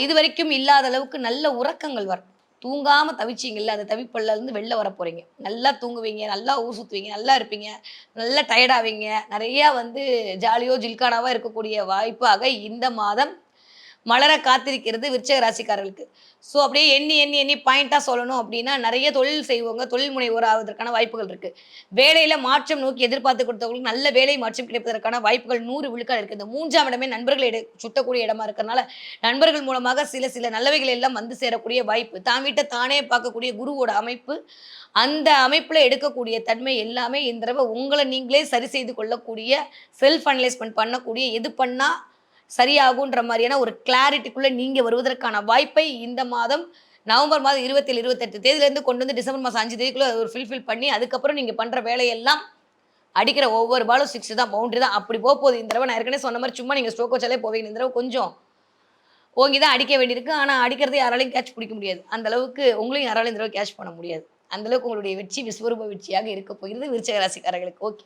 இது வரைக்கும் இல்லாத அளவுக்கு நல்ல உறக்கங்கள் வரும். தூங்காம தவிச்சீங்கல்ல, அந்த தவிப்பல்ல இருந்து வெளில வரப்போறீங்க. நல்லா தூங்குவீங்க, நல்லா ஊர் சுத்துவீங்க, நல்லா இருப்பீங்க, நல்லா டயர்ட் ஆவீங்க. நெறையா வந்து ஜாலியோ, ஜில்கானாவா இருக்கக்கூடிய வாய்ப்பாக இந்த மாதம் மலர காத்திருக்கிறது விருச்சிக ராசிக்காரர்களுக்கு. ஸோ அப்படியே எண்ணி, எண்ணி, எண்ணி பாயிண்ட்டா சொல்லணும் அப்படின்னா, நெறைய தொழில் செய்வோங்க. தொழில் முனைவோர் ஆவதற்கான வாய்ப்புகள் இருக்கு. வேலையில மாற்றம் நோக்கி எதிர்பார்த்து கொடுத்தவங்களுக்கு நல்ல வேலை மாற்றம் கிடைப்பதற்கான வாய்ப்புகள் 100 விழுக்காடு இருக்கு. இந்த 3ஆம் இடமே நண்பர்களை சுட்டக்கூடிய இடமா இருக்கறனால, நண்பர்கள் மூலமாக சில சில நல்லவைகள் எல்லாம் வந்து சேரக்கூடிய வாய்ப்பு. தான் வீட்ட தானே பார்க்கக்கூடிய குருவோட அமைப்பு, அந்த அமைப்புல எடுக்கக்கூடிய தன்மை எல்லாமே இந்த தடவ உங்கள நீங்களே சரி செய்து கொள்ளக்கூடிய, செல்ஃப் அனலைஸ்மென்ட் பண்ணக்கூடிய, எது பண்ணா சரியாகுன்ற மாரியான ஒரு கிளாரிட்டிக்குள்ள நீங்க வருவதற்கான வாய்ப்பை இந்த மாதம் நவம்பர் மாதம் 27, 28 தேதியிலேருந்து கொண்டு வந்து டிசம்பர் மாதம் 5 தேதிக்குள்ள ஒரு ஃபில்ஃபில் பண்ணி, அதுக்கப்புறம் நீங்க பண்ற வேலையெல்லாம் அடிக்கிற ஒவ்வொரு பாலும் 6 தான், பவுண்டரி தான். அப்படி போப்போது இந்த தடவ நான் ஏற்கனவே சொன்ன மாரி சும்மா நீங்க ஸ்ட்ரோக் வச்சாலே போவீங்க. இந்த தடவ கொஞ்சம் ஓங்கி தான் அடிக்க வேண்டியிருக்கு. ஆனா அடிக்கிறத யாராலயும் கேட்ச் பிடிக்க முடியாது. அந்த அளவுக்கு உங்களையும் யாராலயும் இந்த தடவ கேட்ச் பண்ண முடியாது. அந்த அளவுக்கு உங்களுடைய வெற்றி விஸ்வரூப வெற்றியாக இருக்க போகிறது விருச்சிக ராசிக்காரர்களுக்கு. ஓகே.